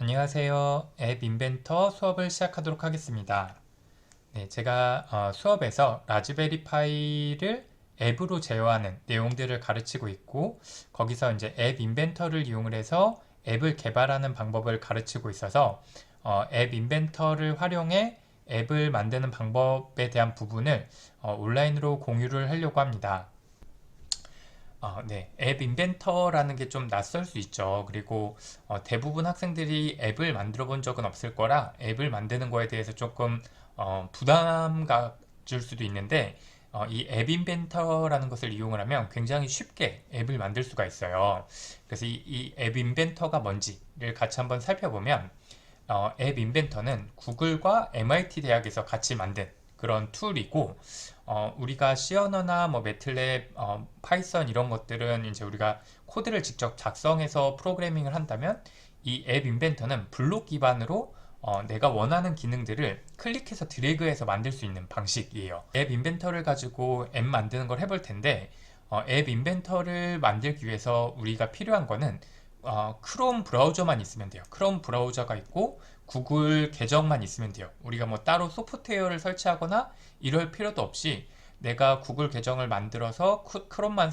안녕하세요. 앱 인벤터 수업을 시작하도록 하겠습니다. 네, 제가 수업에서 라즈베리 파이를 앱으로 제어하는 내용들을 가르치고 있고, 거기서 이제 앱 인벤터를 이용을 해서 앱을 개발하는 방법을 가르치고 있어서 앱 인벤터를 활용해 앱을 만드는 방법에 대한 부분을 온라인으로 공유를 하려고 합니다. 네. 앱 인벤터라는 게 좀 낯설 수 있죠. 그리고 대부분 학생들이 앱을 만들어 본 적은 없을 거라 앱을 만드는 거에 대해서 조금 부담 가질 수도 있는데 이 앱 인벤터라는 것을 이용을 하면 굉장히 쉽게 앱을 만들 수가 있어요. 그래서 이 앱 인벤터가 뭔지를 같이 한번 살펴보면 앱 인벤터는 구글과 MIT 대학에서 같이 만든 그런 툴이고 우리가 C 언어나 뭐 매틀랩, 파이썬 이런 것들은 이제 우리가 코드를 직접 작성해서 프로그래밍을 한다면 이 앱 인벤터는 블록 기반으로 내가 원하는 기능들을 클릭해서 드래그해서 만들 수 있는 방식이에요. 앱 인벤터를 가지고 앱 만드는 걸 해볼 텐데 앱 인벤터를 만들기 위해서 우리가 필요한 거는 크롬 브라우저만 있으면 돼요. 크롬 브라우저가 있고 구글 계정만 있으면 돼요. 우리가 뭐 따로 소프트웨어를 설치하거나 이럴 필요도 없이 내가 구글 계정을 만들어서 크롬만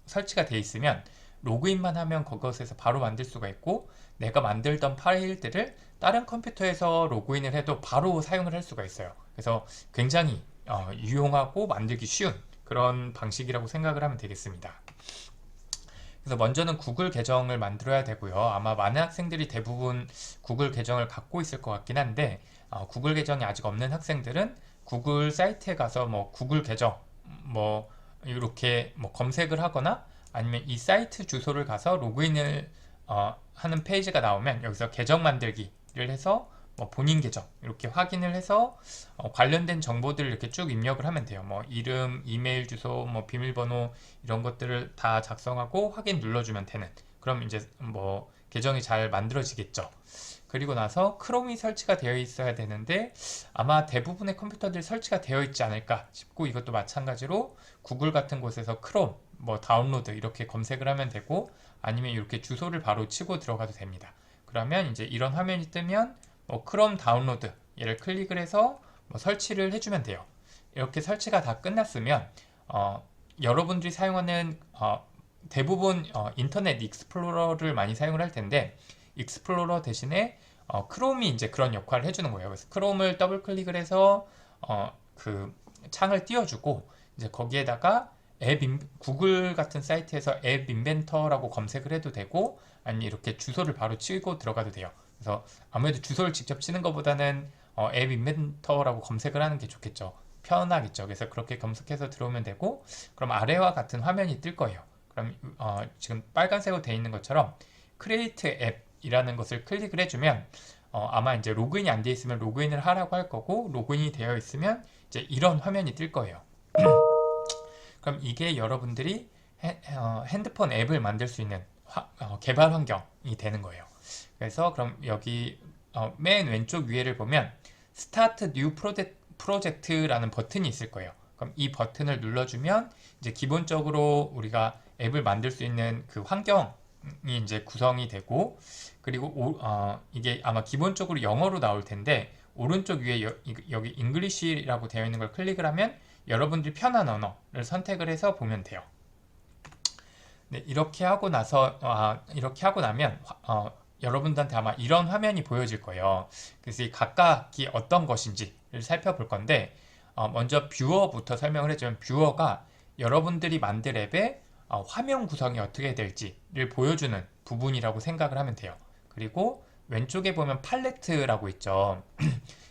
설치가 돼 있으면 로그인만 하면 그것에서 바로 만들 수가 있고, 내가 만들던 파일들을 다른 컴퓨터에서 로그인을 해도 바로 사용을 할 수가 있어요. 그래서 굉장히 유용하고 만들기 쉬운 그런 방식이라고 생각을 하면 되겠습니다. 그래서 먼저는 구글 계정을 만들어야 되고요. 아마 많은 학생들이 대부분 구글 계정을 갖고 있을 것 같긴 한데 구글 계정이 아직 없는 학생들은 구글 사이트에 가서 뭐 구글 계정 뭐 이렇게 뭐 검색을 하거나 아니면 이 사이트 주소를 가서 로그인을 하는 페이지가 나오면 여기서 계정 만들기를 해서 뭐 본인 계정 이렇게 확인을 해서 관련된 정보들을 이렇게 쭉 입력을 하면 돼요. 뭐 이름, 이메일 주소, 뭐 비밀번호 이런 것들을 다 작성하고 확인 눌러주면 되는. 그럼 이제 뭐 계정이 잘 만들어지겠죠. 그리고 나서 크롬이 설치가 되어 있어야 되는데 아마 대부분의 컴퓨터들이 설치가 되어 있지 않을까 싶고, 이것도 마찬가지로 구글 같은 곳에서 크롬 뭐 다운로드 이렇게 검색을 하면 되고, 아니면 이렇게 주소를 바로 치고 들어가도 됩니다. 그러면 이제 이런 화면이 뜨면 뭐 크롬 다운로드 얘를 클릭을 해서 뭐 설치를 해주면 돼요. 이렇게 설치가 다 끝났으면 여러분들이 사용하는 대부분 인터넷 익스플로러를 많이 사용을 할 텐데, 익스플로러 대신에 크롬이 이제 그런 역할을 해주는 거예요. 그래서 크롬을 더블 클릭을 해서 그 창을 띄워주고, 이제 거기에다가 구글 같은 사이트에서 앱 인벤터라고 검색을 해도 되고, 아니면 이렇게 주소를 바로 치고 들어가도 돼요. 그래서 아무래도 주소를 직접 치는 것보다는 앱 인벤터라고 검색을 하는 게 좋겠죠. 편하겠죠. 그래서 그렇게 검색해서 들어오면 되고, 그럼 아래와 같은 화면이 뜰 거예요. 그럼 지금 빨간색으로 되어 있는 것처럼 크리에이트 앱이라는 것을 클릭을 해주면 아마 이제 로그인이 안 되어 있으면 로그인을 하라고 할 거고, 로그인이 되어 있으면 이제 이런 화면이 뜰 거예요. 그럼 이게 여러분들이 핸드폰 앱을 만들 수 있는 개발 환경이 되는 거예요. 그래서 그럼 여기 맨 왼쪽 위에를 보면 스타트 뉴 프로젝트라는 버튼이 있을 거예요. 그럼 이 버튼을 눌러주면 이제 기본적으로 우리가 앱을 만들 수 있는 그 환경이 이제 구성이 되고, 그리고 이게 아마 기본적으로 영어로 나올 텐데 오른쪽 위에 여기 English라고 되어 있는 걸 클릭을 하면 여러분들이 편한 언어를 선택을 해서 보면 돼요. 네, 이렇게 하고 나면 여러분들한테 아마 이런 화면이 보여질 거예요. 그래서 이 각각이 어떤 것인지를 살펴볼 건데, 먼저 뷰어부터 설명을 해주면, 뷰어가 여러분들이 만들 앱의 화면 구성이 어떻게 될지를 보여주는 부분이라고 생각을 하면 돼요. 그리고 왼쪽에 보면 팔레트라고 있죠.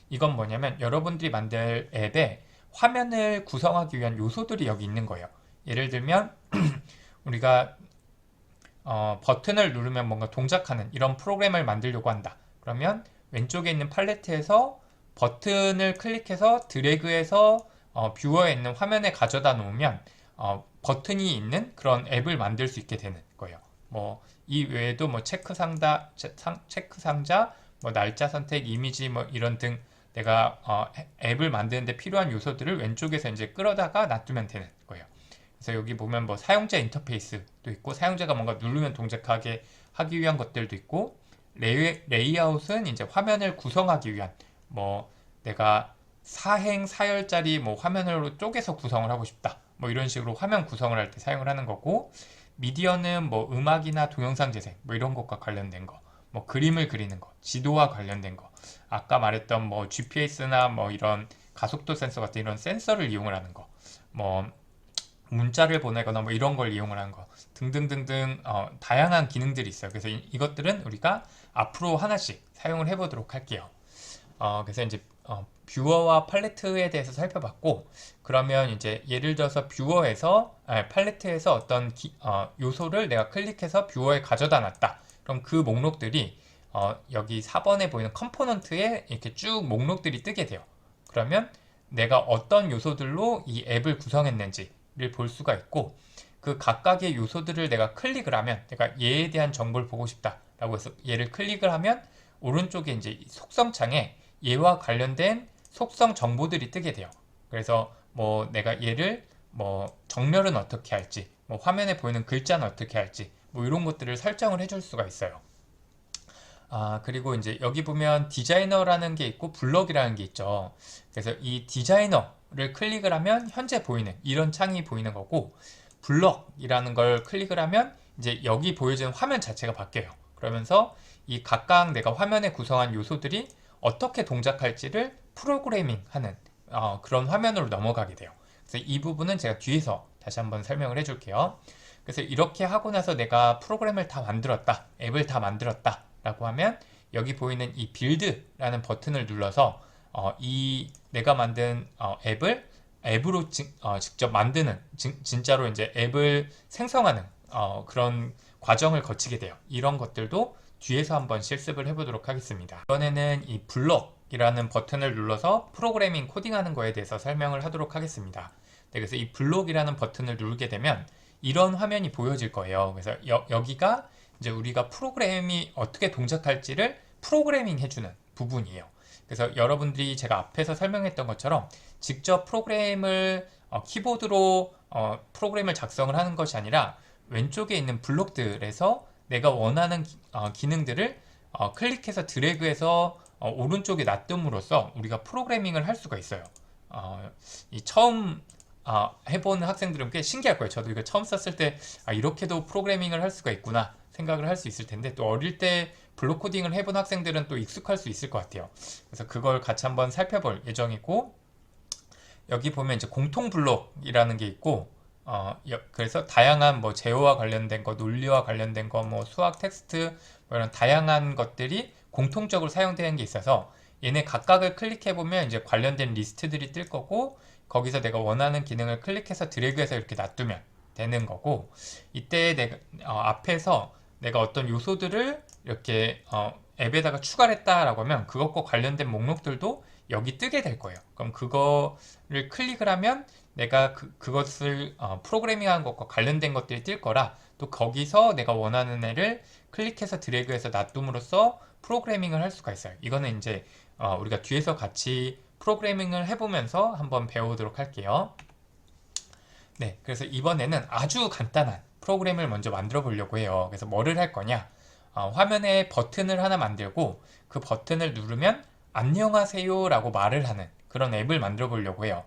이건 뭐냐면 여러분들이 만들 앱의 화면을 구성하기 위한 요소들이 여기 있는 거예요. 예를 들면 우리가 버튼을 누르면 뭔가 동작하는 이런 프로그램을 만들려고 한다. 그러면 왼쪽에 있는 팔레트에서 버튼을 클릭해서 드래그해서 뷰어에 있는 화면에 가져다 놓으면 버튼이 있는 그런 앱을 만들 수 있게 되는 거예요. 뭐 이 외에도 뭐 체크 상자, 뭐 날짜 선택, 이미지 뭐 이런 등 내가 앱을 만드는데 필요한 요소들을 왼쪽에서 이제 끌어다가 놔두면 되는 거예요. 그래서 여기 보면 뭐 사용자 인터페이스도 있고, 사용자가 뭔가 누르면 동작하게 하기 위한 것들도 있고, 레이아웃은 이제 화면을 구성하기 위한 뭐 내가 사행 사열짜리 뭐 화면으로 쪼개서 구성을 하고 싶다. 뭐 이런 식으로 화면 구성을 할 때 사용을 하는 거고, 미디어는 뭐 음악이나 동영상 재생 뭐 이런 것과 관련된 거, 뭐 그림을 그리는 거, 지도와 관련된 거, 아까 말했던 뭐 GPS나 뭐 이런 가속도 센서 같은 이런 센서를 이용을 하는 거, 뭐 문자를 보내거나 뭐 이런 걸 이용을 한 거 등등등등 다양한 기능들이 있어요. 그래서 이것들은 우리가 앞으로 하나씩 사용을 해보도록 할게요. 그래서 이제 뷰어와 팔레트에 대해서 살펴봤고, 그러면 이제 예를 들어서 팔레트에서 어떤 요소를 내가 클릭해서 뷰어에 가져다 놨다. 그럼 그 목록들이 여기 4번에 보이는 컴포넌트에 이렇게 쭉 목록들이 뜨게 돼요. 그러면 내가 어떤 요소들로 이 앱을 구성했는지를 볼 수가 있고, 그 각각의 요소들을 내가 클릭을 하면, 내가 얘에 대한 정보를 보고 싶다라고 해서 얘를 클릭을 하면 오른쪽에 이제 속성창에 얘와 관련된 속성 정보들이 뜨게 돼요. 그래서 뭐 내가 얘를 뭐 정렬은 어떻게 할지, 뭐 화면에 보이는 글자는 어떻게 할지, 뭐 이런 것들을 설정을 해줄 수가 있어요. 그리고 이제 여기 보면 디자이너라는 게 있고 블럭이라는 게 있죠. 그래서 이 디자이너를 클릭을 하면 현재 보이는 이런 창이 보이는 거고, 블럭이라는 걸 클릭을 하면 이제 여기 보여지는 화면 자체가 바뀌어요. 그러면서 이 각각 내가 화면에 구성한 요소들이 어떻게 동작할지를 프로그래밍하는 그런 화면으로 넘어가게 돼요. 그래서 이 부분은 제가 뒤에서 다시 한번 설명을 해줄게요. 그래서 이렇게 하고 나서 내가 프로그램을 다 만들었다, 앱을 다 만들었다 라고 하면 여기 보이는 이 빌드라는 버튼을 눌러서 이 내가 만든 앱으로 직접 만드는, 진짜로 이제 앱을 생성하는 그런 과정을 거치게 돼요. 이런 것들도 뒤에서 한번 실습을 해보도록 하겠습니다. 이번에는 이 블록이라는 버튼을 눌러서 프로그래밍 코딩하는 거에 대해서 설명을 하도록 하겠습니다. 네, 그래서 이 블록이라는 버튼을 누르게 되면 이런 화면이 보여질 거예요. 그래서 여기가 이제 우리가 프로그램이 어떻게 동작할지를 프로그래밍 해주는 부분이에요. 그래서 여러분들이 제가 앞에서 설명했던 것처럼 직접 프로그램을 키보드로 프로그램을 작성을 하는 것이 아니라 왼쪽에 있는 블록들에서 내가 원하는 기능들을 클릭해서 드래그해서 오른쪽에 놔둠으로써 우리가 프로그래밍을 할 수가 있어요. 이 처음 해보는 학생들은 꽤 신기할 거예요. 저도 이거 처음 썼을 때 이렇게도 프로그래밍을 할 수가 있구나 생각을 할 수 있을 텐데, 또 어릴 때 블록 코딩을 해본 학생들은 또 익숙할 수 있을 것 같아요. 그래서 그걸 같이 한번 살펴볼 예정이고, 여기 보면 이제 공통 블록이라는 게 있고, 그래서 다양한 뭐 제어와 관련된 거, 논리와 관련된 거, 뭐 수학 텍스트, 뭐 이런 다양한 것들이 공통적으로 사용되는 게 있어서 얘네 각각을 클릭해 보면 이제 관련된 리스트들이 뜰 거고, 거기서 내가 원하는 기능을 클릭해서 드래그해서 이렇게 놔두면 되는 거고, 이때 내가 앞에서 내가 어떤 요소들을 이렇게 앱에다가 추가를 했다라고 하면 그것과 관련된 목록들도 여기 뜨게 될 거예요. 그럼 그거를 클릭을 하면 내가 그것을 프로그래밍한 것과 관련된 것들이 뜰 거라, 또 거기서 내가 원하는 애를 클릭해서 드래그해서 놔둠으로써 프로그래밍을 할 수가 있어요. 이거는 이제 우리가 뒤에서 같이 프로그래밍을 해보면서 한번 배워보도록 할게요. 네, 그래서 이번에는 아주 간단한 프로그램을 먼저 만들어 보려고 해요. 그래서 뭐를 할 거냐? 화면에 버튼을 하나 만들고 그 버튼을 누르면 안녕하세요 라고 말을 하는 그런 앱을 만들어 보려고 해요.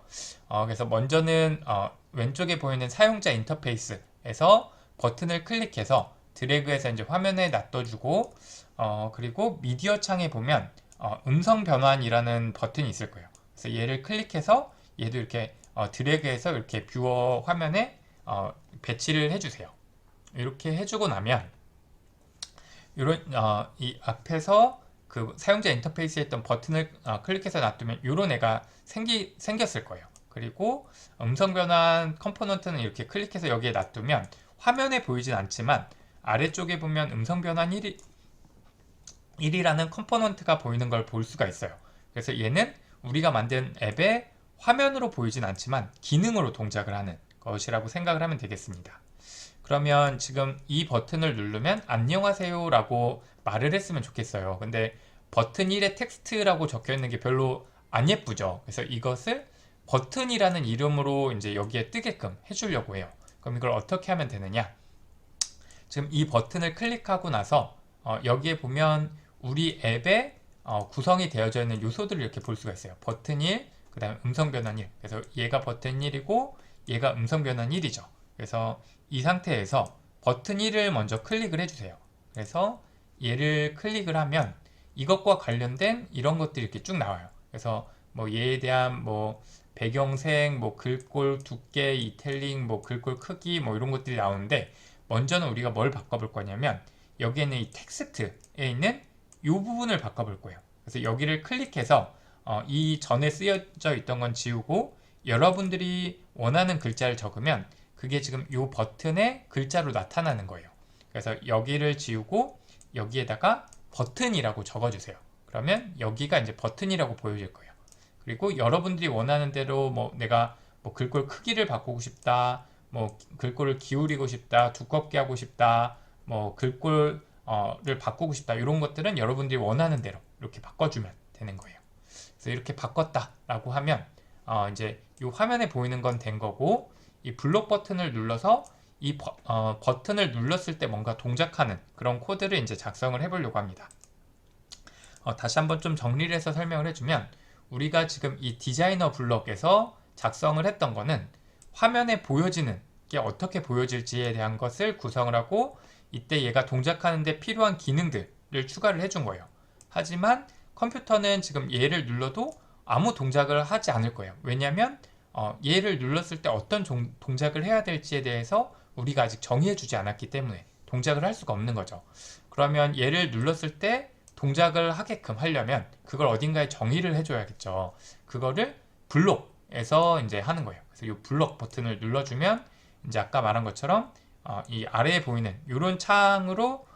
그래서 먼저는 왼쪽에 보이는 사용자 인터페이스에서 버튼을 클릭해서 드래그해서 이제 화면에 놔둬주고, 그리고 미디어 창에 보면 음성 변환이라는 버튼이 있을 거예요. 그래서 얘를 클릭해서 얘도 이렇게 드래그해서 이렇게 뷰어 화면에 배치를 해주세요. 이렇게 해주고 나면 이 앞에서 그 사용자 인터페이스에 있던 버튼을 클릭해서 놔두면 이런 애가 생겼을 거예요. 그리고 음성 변환 컴포넌트는 이렇게 클릭해서 여기에 놔두면 화면에 보이진 않지만 아래쪽에 보면 음성 변환 1이라는 컴포넌트가 보이는 걸 볼 수가 있어요. 그래서 얘는 우리가 만든 앱의 화면으로 보이진 않지만 기능으로 동작을 하는 것이라고 생각을 하면 되겠습니다. 그러면 지금 이 버튼을 누르면 안녕하세요 라고 말을 했으면 좋겠어요. 근데 버튼 1에 텍스트라고 적혀 있는 게 별로 안 예쁘죠. 그래서 이것을 버튼이라는 이름으로 이제 여기에 뜨게끔 해주려고 해요. 그럼 이걸 어떻게 하면 되느냐? 지금 이 버튼을 클릭하고 나서 여기에 보면 우리 앱에 구성이 되어져 있는 요소들을 이렇게 볼 수가 있어요. 버튼 1, 그 다음에 음성 변환 1. 그래서 얘가 버튼 1이고 얘가 음성 변환 1이죠. 그래서 이 상태에서 버튼 1을 먼저 클릭을 해주세요. 그래서 얘를 클릭을 하면 이것과 관련된 이런 것들이 이렇게 쭉 나와요. 그래서 뭐 얘에 대한 뭐 배경색, 뭐 글꼴 두께, 이탈릭, 뭐 글꼴 크기, 뭐 이런 것들이 나오는데 먼저는 우리가 뭘 바꿔볼 거냐면 여기에는 이 텍스트에 있는 이 부분을 바꿔볼 거예요. 그래서 여기를 클릭해서 이 전에 쓰여져 있던 건 지우고 여러분들이 원하는 글자를 적으면 그게 지금 이 버튼의 글자로 나타나는 거예요. 그래서 여기를 지우고 여기에다가 버튼이라고 적어주세요. 그러면 여기가 이제 버튼이라고 보여질 거예요. 그리고 여러분들이 원하는 대로 뭐 내가 뭐 글꼴 크기를 바꾸고 싶다, 뭐 글꼴을 기울이고 싶다, 두껍게 하고 싶다, 뭐 글꼴을 바꾸고 싶다, 이런 것들은 여러분들이 원하는 대로 이렇게 바꿔주면 되는 거예요. 그래서 이렇게 바꿨다라고 하면 이제 이 화면에 보이는 건 된 거고, 이 블록 버튼을 눌러서 이 버튼을 눌렀을 때 뭔가 동작하는 그런 코드를 이제 작성을 해보려고 합니다. 다시 한번 좀 정리를 해서 설명을 해주면, 우리가 지금 이 디자이너 블럭에서 작성을 했던 거는 화면에 보여지는 게 어떻게 보여질지에 대한 것을 구성을 하고, 이때 얘가 동작하는데 필요한 기능들을 추가를 해준 거예요. 하지만 컴퓨터는 지금 얘를 눌러도 아무 동작을 하지 않을 거예요. 왜냐하면 얘를 눌렀을 때 어떤 동작을 해야 될지에 대해서 우리가 아직 정의해주지 않았기 때문에 동작을 할 수가 없는 거죠. 그러면 얘를 눌렀을 때 동작을 하게끔 하려면 그걸 어딘가에 정의를 해줘야겠죠. 그거를 블록에서 이제 하는 거예요. 그래서 이 블록 버튼을 눌러주면 이제 아까 말한 것처럼 이 아래에 보이는 이런 창으로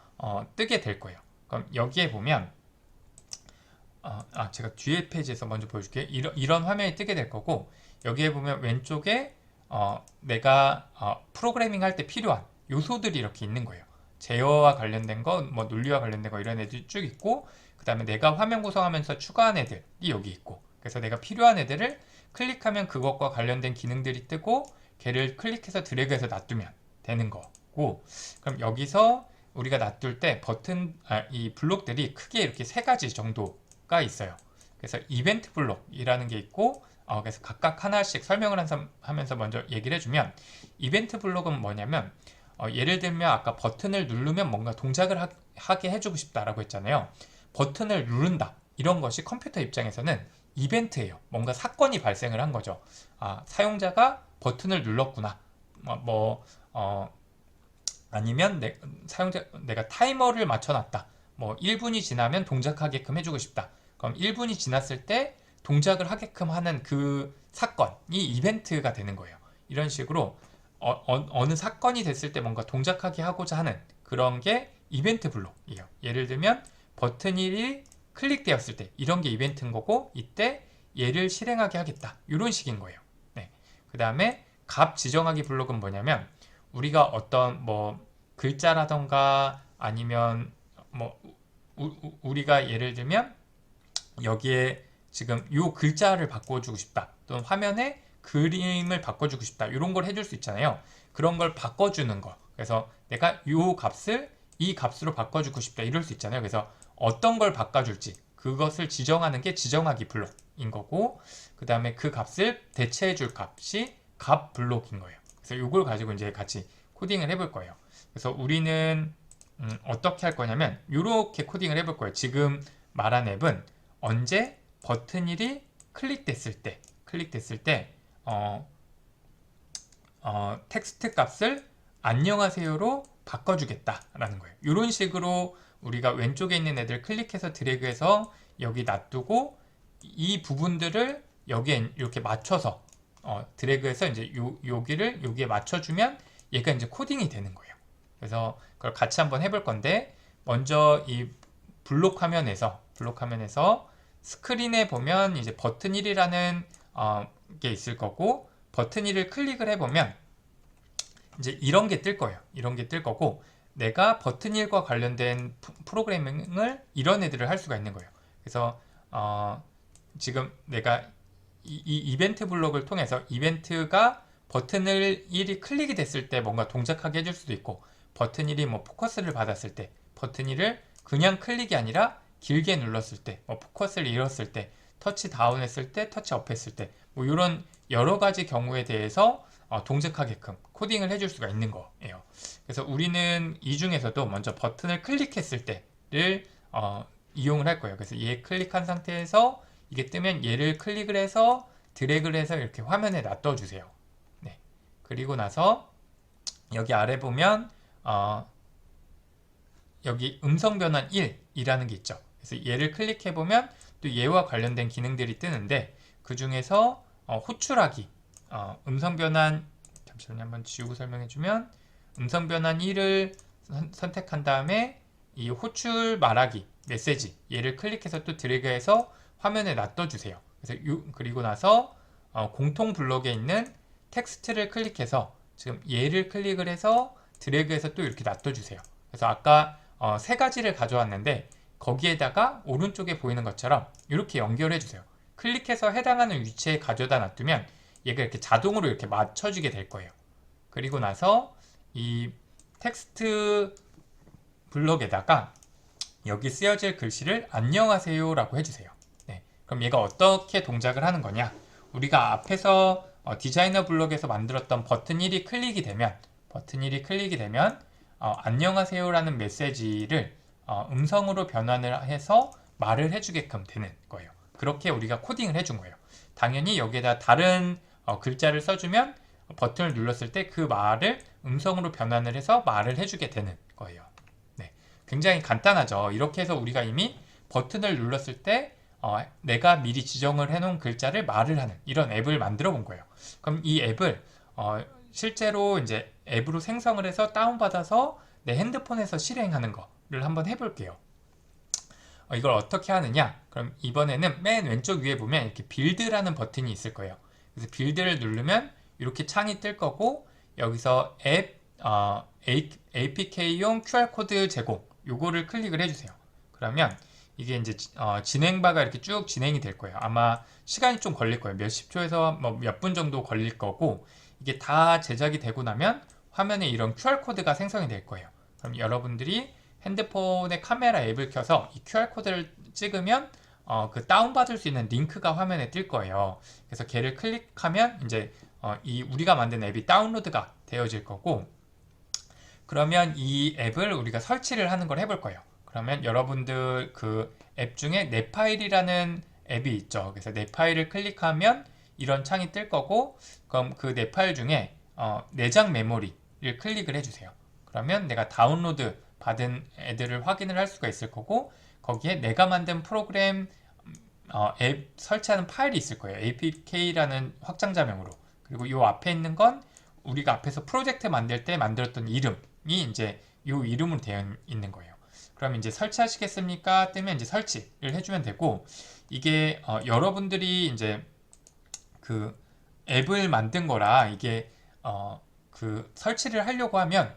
뜨게 될 거예요. 그럼 여기에 보면 제가 뒤에 페이지에서 먼저 보여줄게요. 이런 화면이 뜨게 될 거고, 여기에 보면 왼쪽에 내가 프로그래밍 할 때 필요한 요소들이 이렇게 있는 거예요. 제어와 관련된 거, 뭐 논리와 관련된 거, 이런 애들이 쭉 있고, 그 다음에 내가 화면 구성하면서 추가한 애들이 여기 있고, 그래서 내가 필요한 애들을 클릭하면 그것과 관련된 기능들이 뜨고, 걔를 클릭해서 드래그해서 놔두면 되는 거고, 그럼 여기서 우리가 놔둘 때 이 블록들이 크게 이렇게 세 가지 정도가 있어요. 그래서 이벤트 블록이라는 게 있고, 그래서 각각 하나씩 설명을 하면서 먼저 얘기를 해주면, 이벤트 블록은 뭐냐면 예를 들면 아까 버튼을 누르면 뭔가 동작을 하게 해주고 싶다라고 했잖아요. 버튼을 누른다, 이런 것이 컴퓨터 입장에서는 이벤트예요. 뭔가 사건이 발생을 한 거죠. 사용자가 버튼을 눌렀구나. 아니면 내가 타이머를 맞춰놨다. 뭐 1분이 지나면 동작하게끔 해주고 싶다. 그럼 1분이 지났을 때 동작을 하게끔 하는 그 사건이 이벤트가 되는 거예요. 이런 식으로 어느 사건이 됐을 때 뭔가 동작하게 하고자 하는 그런 게 이벤트 블록이에요. 예를 들면 버튼 1이 클릭되었을 때 이런 게 이벤트인 거고, 이때 얘를 실행하게 하겠다, 이런 식인 거예요. 네. 그 다음에 값 지정하기 블록은 뭐냐면, 우리가 어떤 뭐 글자라던가 아니면 뭐 우리가 예를 들면 여기에 지금 이 글자를 바꿔주고 싶다, 또는 화면에 그림을 바꿔주고 싶다, 이런 걸 해줄 수 있잖아요. 그런 걸 바꿔주는 거. 그래서 내가 이 값으로 바꿔주고 싶다, 이럴 수 있잖아요. 그래서 어떤 걸 바꿔줄지 그것을 지정하는 게 지정하기 블록인 거고, 그 다음에 그 값을 대체해줄 값이 값 블록인 거예요. 그래서 이걸 가지고 이제 같이 코딩을 해볼 거예요. 그래서 우리는 어떻게 할 거냐면 이렇게 코딩을 해볼 거예요. 지금 말한 앱은 언제 버튼 1이 클릭됐을 때 텍스트 값을 안녕하세요로 바꿔주겠다라는 거예요. 이런 식으로 우리가 왼쪽에 있는 애들 클릭해서 드래그해서 여기 놔두고, 이 부분들을 여기에 이렇게 맞춰서 드래그해서 이제 여기에 맞춰주면 얘가 이제 코딩이 되는 거예요. 그래서 그걸 같이 한번 해볼 건데, 먼저 이 블록 화면에서 스크린에 보면 이제 버튼 1이라는 게 있을 거고, 버튼 1을 클릭을 해보면 이제 이런 게 뜰 거예요. 이런 게 뜰 거고, 내가 버튼 1과 관련된 프로그래밍을 이런 애들을 할 수가 있는 거예요. 그래서 지금 내가 이 이벤트 블록을 통해서 이벤트가 버튼을 1이 클릭이 됐을 때 뭔가 동작하게 해줄 수도 있고, 버튼 1이 뭐 포커스를 받았을 때 버튼 1을 그냥 클릭이 아니라 길게 눌렀을 때, 뭐 포커스를 잃었을 때, 터치 다운 했을 때, 터치 업 했을 때, 뭐 이런 여러 가지 경우에 대해서 동작하게끔 코딩을 해줄 수가 있는 거예요. 그래서 우리는 이 중에서도 먼저 버튼을 클릭했을 때를 이용을 할 거예요. 그래서 얘 클릭한 상태에서 이게 뜨면 얘를 클릭을 해서 드래그를 해서 이렇게 화면에 놔둬 주세요. 네. 그리고 나서 여기 아래 보면 여기 음성 변환 1이라는 게 있죠. 그래서 얘를 클릭해 보면 또 얘와 관련된 기능들이 뜨는데 그 중에서 호출하기 음성 변환 잠시만요. 한번 지우고 설명해 주면 음성 변환 1을 선택한 다음에 이 호출 말하기 메시지 얘를 클릭해서 또 드래그해서 화면에 놔둬 주세요. 그래서 그리고 나서 공통 블록에 있는 텍스트를 클릭해서 지금 얘를 클릭을 해서 드래그해서 또 이렇게 놔둬 주세요. 그래서 아까 세 가지를 가져왔는데 거기에다가 오른쪽에 보이는 것처럼 이렇게 연결해 주세요. 클릭해서 해당하는 위치에 가져다 놔두면 얘가 이렇게 자동으로 이렇게 맞춰지게 될 거예요. 그리고 나서 이 텍스트 블록에다가 여기 쓰여질 글씨를 안녕하세요 라고 해주세요. 네, 그럼 얘가 어떻게 동작을 하는 거냐, 우리가 앞에서 디자이너 블록에서 만들었던 버튼 1이 클릭이 되면 안녕하세요 라는 메시지를 음성으로 변환을 해서 말을 해주게끔 되는 거예요. 그렇게 우리가 코딩을 해준 거예요. 당연히 여기에다 다른 글자를 써주면 버튼을 눌렀을 때 그 말을 음성으로 변환을 해서 말을 해주게 되는 거예요. 네, 굉장히 간단하죠. 이렇게 해서 우리가 이미 버튼을 눌렀을 때 내가 미리 지정을 해놓은 글자를 말을 하는 이런 앱을 만들어 본 거예요. 그럼 이 앱을 실제로 이제 앱으로 생성을 해서 다운받아서 내 핸드폰에서 실행하는 거를 한번 해볼게요. 이걸 어떻게 하느냐? 그럼 이번에는 맨 왼쪽 위에 보면 이렇게 빌드라는 버튼이 있을 거예요. 그래서 빌드를 누르면 이렇게 창이 뜰 거고 여기서 앱 APK용 QR코드 제공 요거를 클릭을 해주세요. 그러면 이게 이제 진행바가 이렇게 쭉 진행이 될 거예요. 아마 시간이 좀 걸릴 거예요. 몇십 초에서 뭐 몇 분 정도 걸릴 거고 이게 다 제작이 되고 나면 화면에 이런 QR코드가 생성이 될 거예요. 그럼 여러분들이 핸드폰의 카메라 앱을 켜서 이 QR코드를 찍으면 그 다운받을 수 있는 링크가 화면에 뜰 거예요. 그래서 걔를 클릭하면 이제 이 우리가 만든 앱이 다운로드가 되어질 거고, 그러면 이 앱을 우리가 설치를 하는 걸 해볼 거예요. 그러면 여러분들 그 앱 중에 내 파일이라는 앱이 있죠. 그래서 내 파일을 클릭하면 이런 창이 뜰 거고, 그럼 그 내 파일 중에 내장 메모리를 클릭을 해주세요. 그러면 내가 다운로드 받은 애들을 확인을 할 수가 있을 거고, 거기에 내가 만든 프로그램 앱 설치하는 파일이 있을 거예요. apk라는 확장자명으로. 그리고 이 앞에 있는 건 우리가 앞에서 프로젝트 만들 때 만들었던 이름이 이제 이 이름으로 되어 있는 거예요. 그럼 이제 설치하시겠습니까? 뜨면 이제 설치를 해주면 되고, 이게 여러분들이 이제 그 앱을 만든 거라 이게 그 설치를 하려고 하면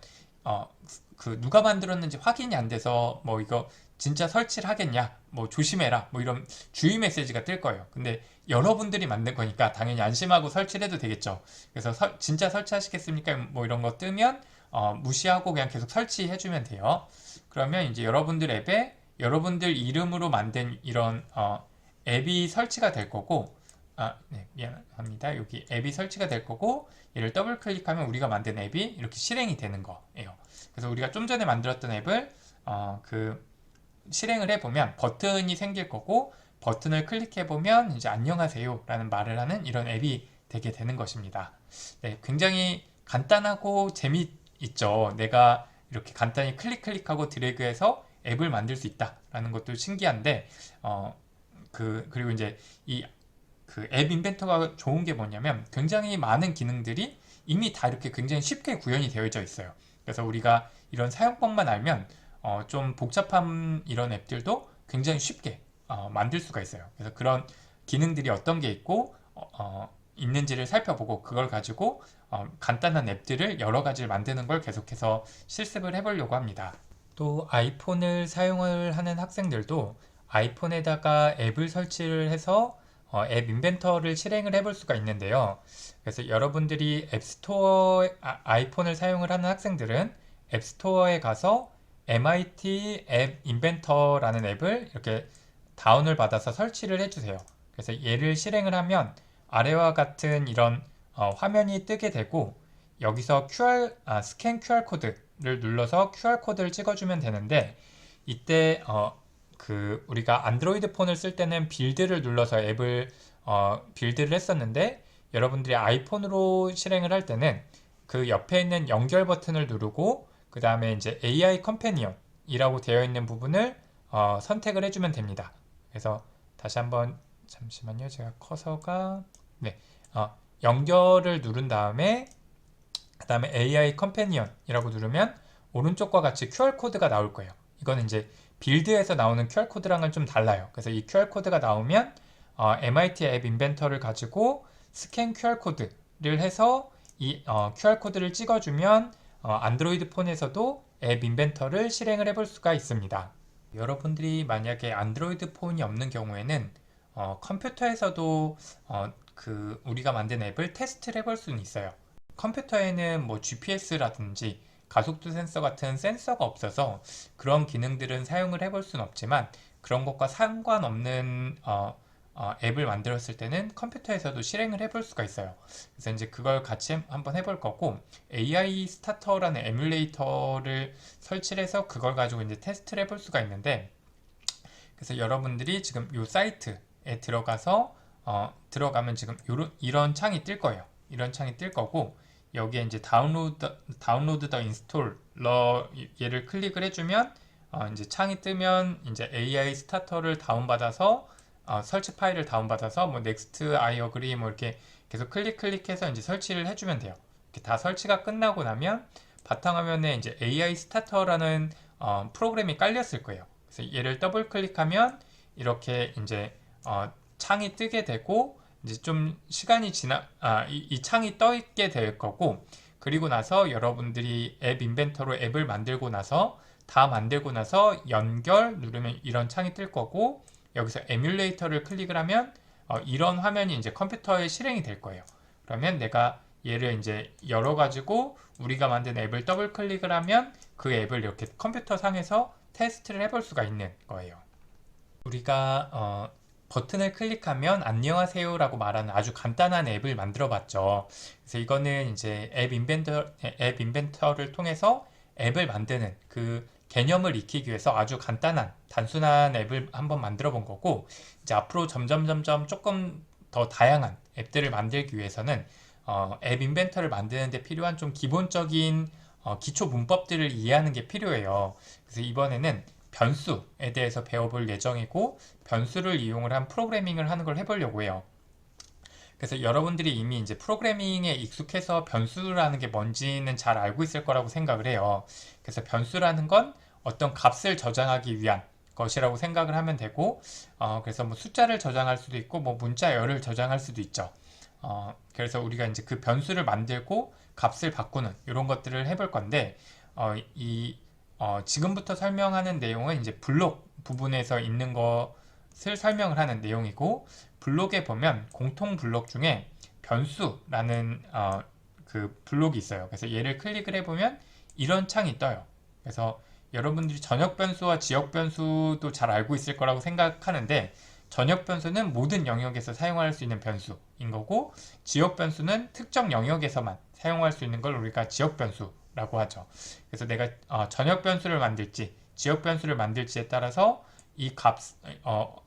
그 누가 만들었는지 확인이 안 돼서 뭐 이거 진짜 설치를 하겠냐, 뭐 조심해라, 뭐 이런 주의 메시지가 뜰 거예요. 근데 여러분들이 만든 거니까 당연히 안심하고 설치를 해도 되겠죠. 그래서 진짜 설치하시겠습니까? 뭐 이런 거 뜨면 무시하고 그냥 계속 설치해주면 돼요. 그러면 이제 여러분들 앱에 여러분들 이름으로 만든 이런 앱이 설치가 될 거고, 네, 미안합니다. 여기 앱이 설치가 될 거고, 얘를 더블 클릭하면 우리가 만든 앱이 이렇게 실행이 되는 거예요. 그래서 우리가 좀 전에 만들었던 앱을 그 실행을 해보면 버튼이 생길 거고, 버튼을 클릭해보면 이제 안녕하세요 라는 말을 하는 이런 앱이 되게 되는 것입니다. 네, 굉장히 간단하고 재미있죠. 내가 이렇게 간단히 클릭하고 드래그해서 앱을 만들 수 있다라는 것도 신기한데, 그리고 이제 이 그 앱 인벤터가 좋은 게 뭐냐면 굉장히 많은 기능들이 이미 다 이렇게 굉장히 쉽게 구현이 되어져 있어요. 그래서 우리가 이런 사용법만 알면 좀 복잡한 이런 앱들도 굉장히 쉽게 만들 수가 있어요. 그래서 그런 기능들이 어떤 게 있고 있는지를 살펴보고 그걸 가지고 간단한 앱들을 여러 가지를 만드는 걸 계속해서 실습을 해보려고 합니다. 또 아이폰을 사용을 하는 학생들도 아이폰에다가 앱을 설치를 해서 앱 인벤터를 실행을 해볼 수가 있는데요. 그래서 여러분들이 앱스토어 아이폰을 사용을 하는 학생들은 앱스토어에 가서 MIT 앱 인벤터라는 앱을 이렇게 다운을 받아서 설치를 해주세요. 그래서 얘를 실행을 하면 아래와 같은 이런 화면이 뜨게 되고 여기서 스캔 QR 코드를 눌러서 QR 코드를 찍어주면 되는데 이때 우리가 안드로이드 폰을 쓸 때는 빌드를 눌러서 앱을 빌드를 했었는데 여러분들이 아이폰으로 실행을 할 때는 그 옆에 있는 연결 버튼을 누르고 그 다음에 이제 AI 컴패니언이라고 되어 있는 부분을 선택을 해주면 됩니다. 그래서 다시 한번 잠시만요. 제가 커서가 네 연결을 누른 다음에 그 다음에 AI 컴패니언이라고 누르면 오른쪽과 같이 QR 코드가 나올 거예요. 이거는 이제 빌드에서 나오는 QR 코드랑은 좀 달라요. 그래서 이 QR 코드가 나오면 MIT 앱 인벤터를 가지고 스캔 QR 코드를 해서 이 QR 코드를 찍어주면 안드로이드 폰에서도 앱 인벤터를 실행을 해볼 수가 있습니다. 여러분들이 만약에 안드로이드 폰이 없는 경우에는 컴퓨터에서도 우리가 만든 앱을 테스트를 해볼 수는 있어요. 컴퓨터에는 뭐 GPS라든지 가속도 센서 같은 센서가 없어서 그런 기능들은 사용을 해볼 수는 없지만 그런 것과 상관없는 앱을 만들었을 때는 컴퓨터에서도 실행을 해볼 수가 있어요. 그래서 이제 그걸 같이 한번 해볼 거고 AI 스타터라는 에뮬레이터를 설치를 해서 그걸 가지고 이제 테스트를 해볼 수가 있는데 그래서 여러분들이 지금 이 사이트에 들어가면 지금 이런 창이 뜰 거예요. 이런 창이 뜰 거고 여기에 이제 다운로드 더 인스톨러 얘를 클릭을 해주면 이제 창이 뜨면 이제 AI 스타터를 다운받아서 설치 파일을 다운받아서 뭐 넥스트 아이 어그리 뭐 이렇게 계속 클릭해서 이제 설치를 해주면 돼요. 이렇게 다 설치가 끝나고 나면 바탕화면에 이제 AI 스타터라는 프로그램이 깔렸을 거예요. 그래서 얘를 더블 클릭하면 이렇게 이제 창이 뜨게 되고 이제 좀 시간이 이 창이 떠 있게 될 거고 그리고 나서 여러분들이 앱 인벤터로 앱을 만들고 나서 다 만들고 나서 연결 누르면 이런 창이 뜰 거고 여기서 에뮬레이터를 클릭을 하면 이런 화면이 이제 컴퓨터에 실행이 될 거예요. 그러면 내가 얘를 이제 열어가지고 우리가 만든 앱을 더블 클릭을 하면 그 앱을 이렇게 컴퓨터 상에서 테스트를 해볼 수가 있는 거예요. 우리가 버튼을 클릭하면 안녕하세요라고 말하는 아주 간단한 앱을 만들어 봤죠. 그래서 이거는 이제 앱 인벤터를 통해서 앱을 만드는 그 개념을 익히기 위해서 아주 간단한 단순한 앱을 한번 만들어 본 거고 이제 앞으로 점점 조금 더 다양한 앱들을 만들기 위해서는 앱 인벤터를 만드는 데 필요한 좀 기본적인 기초 문법들을 이해하는 게 필요해요. 그래서 이번에는 변수에 대해서 배워볼 예정이고 변수를 이용을 한 프로그래밍을 하는 걸 해보려고 해요. 그래서 여러분들이 이미 이제 프로그래밍에 익숙해서 변수라는 게 뭔지는 잘 알고 있을 거라고 생각을 해요. 그래서 변수라는 건 어떤 값을 저장하기 위한 것이라고 생각을 하면 되고 그래서 뭐 숫자를 저장할 수도 있고 뭐 문자열을 저장할 수도 있죠. 그래서 우리가 이제 그 변수를 만들고 값을 바꾸는 이런 것들을 해볼 건데 지금부터 설명하는 내용은 이제 블록 부분에서 있는 것을 설명을 하는 내용이고 블록에 보면 공통 블록 중에 변수라는 그 블록이 있어요. 그래서 얘를 클릭을 해보면 이런 창이 떠요. 그래서 여러분들이 전역 변수와 지역 변수도 잘 알고 있을 거라고 생각하는데 전역 변수는 모든 영역에서 사용할 수 있는 변수인 거고 지역 변수는 특정 영역에서만 사용할 수 있는 걸 우리가 지역 변수라고 하죠. 그래서 내가 전역 변수를 만들지 지역 변수를 만들지에 따라서 이